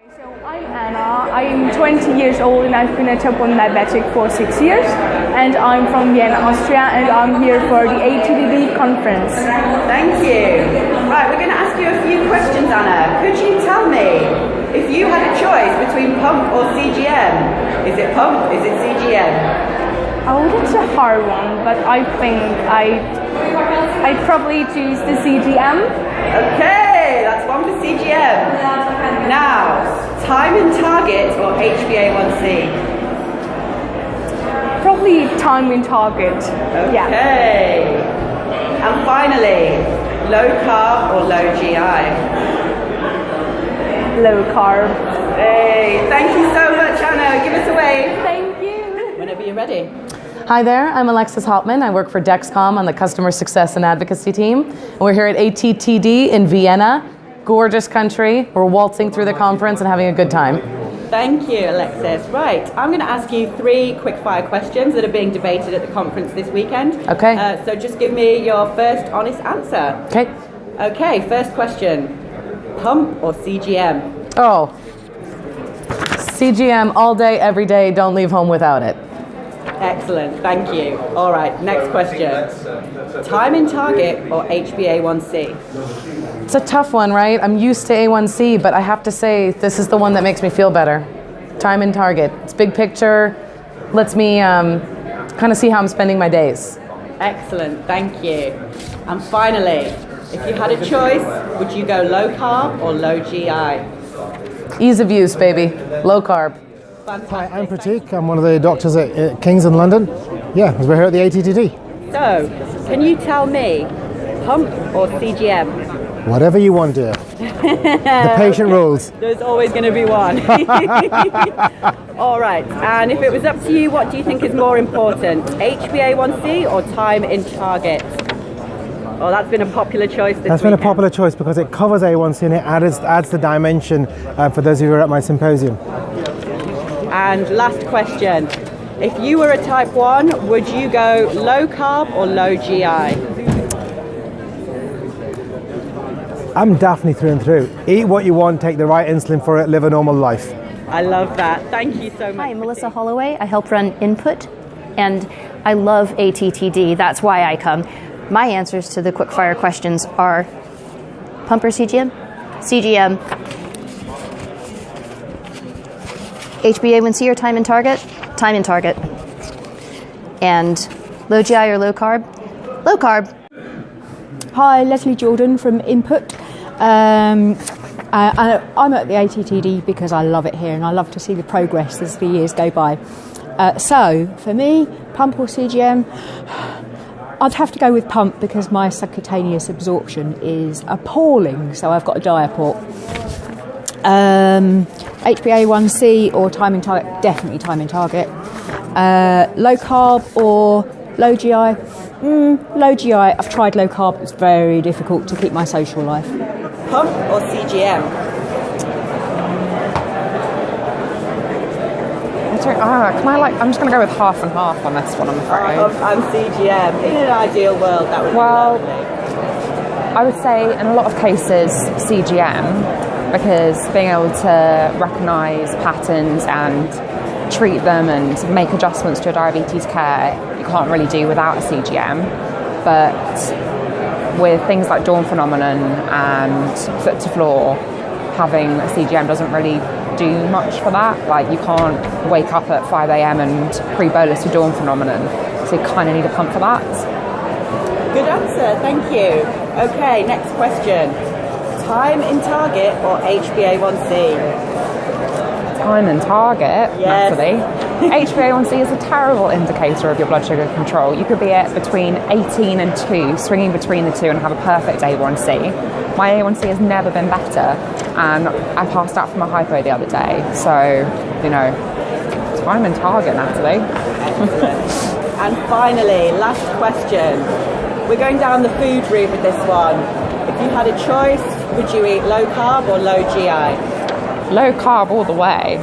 So I'm Anna, I'm 20 years old and I've been a type 1 diabetic for 6 years, and I'm from Vienna, Austria, and I'm here for the ATTD conference. Thank you. Right, we're going to ask you a few questions, Anna. Could you tell me, if you had a choice between pump or CGM, is it pump, is it CGM? Oh, that's a hard one, but I think I'd probably choose the CGM. Okay, that's one for CGM. Now, time in target or HbA1c? Probably time in target. Okay. Yeah. And finally, low carb or low GI? Low carb. Hey, thank you so much, Anna. Give us a wave. Thank you. Whenever you're ready. Hi there, I'm Alexis Hauptmann. I work for Dexcom on the Customer Success and Advocacy team. And we're here at ATTD in Vienna. Gorgeous country. We're waltzing through the conference and having a good time. Thank you, Alexis. Right, I'm going to ask you 3 quick-fire questions that are being debated at the conference this weekend. Okay. So just give me your first honest answer. Okay. Okay, first question. Pump or CGM? Oh, CGM all day, every day. Don't leave home without it. Excellent, thank you. All right, next question. Time in target or HbA1c? It's a tough one, right? I'm used to A1C, but I have to say this is the one that makes me feel better. Time in target. It's big picture. Lets me kind of see how I'm spending my days. Excellent, thank you. And finally, if you had a choice, would you go low carb or low GI? Ease of use, baby. Low carb. Fantastic. Hi, I'm Pratik. I'm one of the doctors at King's in London. Yeah, we're here at the ATTD. So, can you tell me, pump or CGM? Whatever you want, dear. The patient rules. There's always going to be one. All right, and if it was up to you, what do you think is more important, HbA1c or time in target? Oh, that's been a popular choice this That's been a weekend. popular choice because it covers A1C and it adds the dimension for those of you who are at my symposium. And last question, if you were a type 1, would you go low carb or low GI? I'm Daphne through and through. Eat what you want, take the right insulin for it, live a normal life. I love that. Thank you so much. Hi, I'm Melissa Holloway. I help run Input, and I love ATTD. That's why I come. My answers to the quickfire questions are pump or CGM? CGM. HbA1c or time in target? Time in target. And low GI or low carb? Low carb. Hi, Leslie Jordan from Input. I'm at the ATTD because I love it here and I love to see the progress as the years go by. So, for me, pump or CGM, I'd have to go with pump because my subcutaneous absorption is appalling, so I've got a diaport. HbA1c or time in target, definitely time in target. Low carb or low GI? Low GI. I've tried low carb, it's very difficult to keep my social life. Pump or CGM? I'm just going to go with half and half on this one, I'm afraid. I'm CGM. In an ideal world, that would be lovely. I would say in a lot of cases CGM, because being able to recognise patterns and treat them and make adjustments to your diabetes care, you can't really do without a CGM. But with things like dawn phenomenon and foot to floor, having a CGM doesn't really do much for that. Like, you can't wake up at 5 a.m. and pre-bolus for dawn phenomenon, so you kind of need a pump for that. Good answer, thank you. Okay, next question. Time in target or HbA1c? Time and target, Yes. Natalie. HbA1c is a terrible indicator of your blood sugar control. You could be at between 18 and 2, swinging between the two and have a perfect A1c. My A1c has never been better, and I passed out from a hypo the other day. So, time and target, Natalie. And finally, last question. We're going down the food route with this one. If you had a choice, would you eat low carb or low GI? Low carb all the way.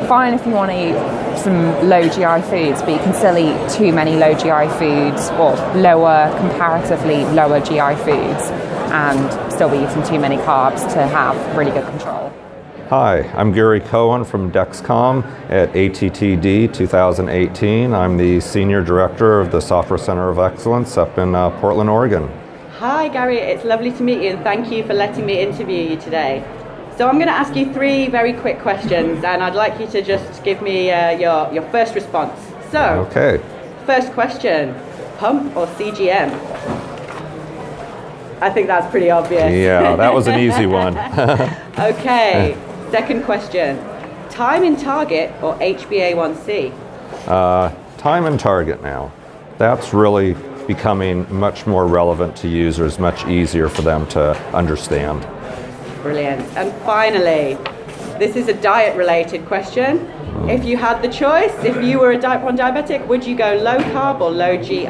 If fine if you want to eat some low GI foods, but you can still eat too many low GI foods or comparatively lower GI foods and still be eating too many carbs to have really good control. Hi, I'm Gary Cohen from Dexcom at ATTD 2018. I'm the Senior Director of the Software Center of Excellence up in Portland, Oregon. Hi Gary, it's lovely to meet you and thank you for letting me interview you today. So I'm going to ask you 3 very quick questions and I'd like you to just give me your first response. So, okay. First question, pump or CGM? I think that's pretty obvious. Yeah, that was an easy one. Okay, second question, time in target or HbA1c? Time and target now. That's really becoming much more relevant to users, much easier for them to understand. Brilliant. And finally, this is a diet-related question. If you had the choice, if you were a type 1 diabetic, would you go low carb or low GI?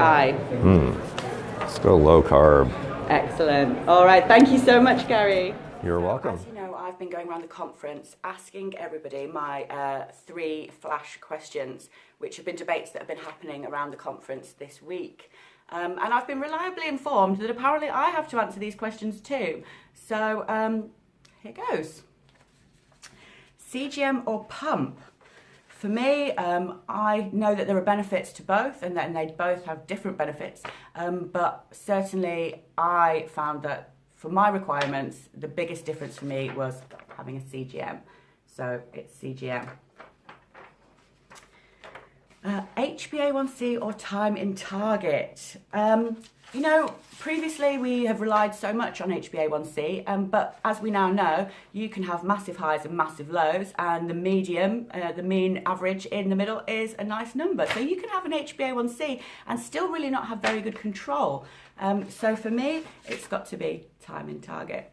Let's go low carb. Excellent. All right, thank you so much, Gary. You're welcome. As you know, I've been going around the conference asking everybody my 3 flash questions, which have been debates that have been happening around the conference this week. And I've been reliably informed that apparently I have to answer these questions too. So here goes. CGM or pump? For me, I know that there are benefits to both and that they both have different benefits. But certainly I found that for my requirements, the biggest difference for me was having a CGM. So it's CGM. HbA1c or time in target. You know, previously we have relied so much on HbA1c, but as we now know, you can have massive highs and massive lows, and the medium, the mean average in the middle is a nice number. So you can have an HbA1c and still really not have very good control. So for me, it's got to be time in target.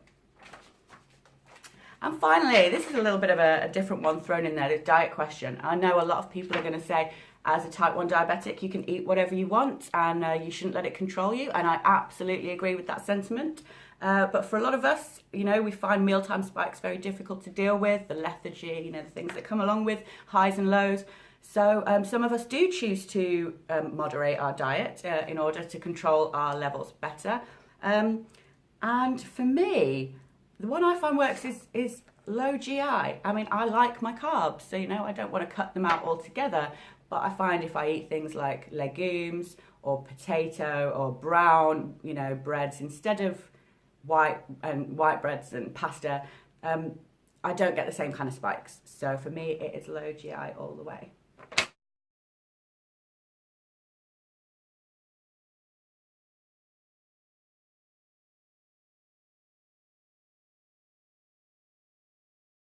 And finally, this is a little bit of a different one thrown in there, the diet question. I know a lot of people are going to say, as a type 1 diabetic, you can eat whatever you want and you shouldn't let it control you. And I absolutely agree with that sentiment. But for a lot of us, you know, we find mealtime spikes very difficult to deal with, the lethargy, you know, the things that come along with highs and lows. So some of us do choose to moderate our diet in order to control our levels better. And for me, the one I find works is low GI. I mean, I like my carbs, so, you know, I don't want to cut them out altogether. But I find if I eat things like legumes or potato or brown, you know, breads instead of white breads and pasta, I don't get the same kind of spikes. So for me, it is low GI all the way.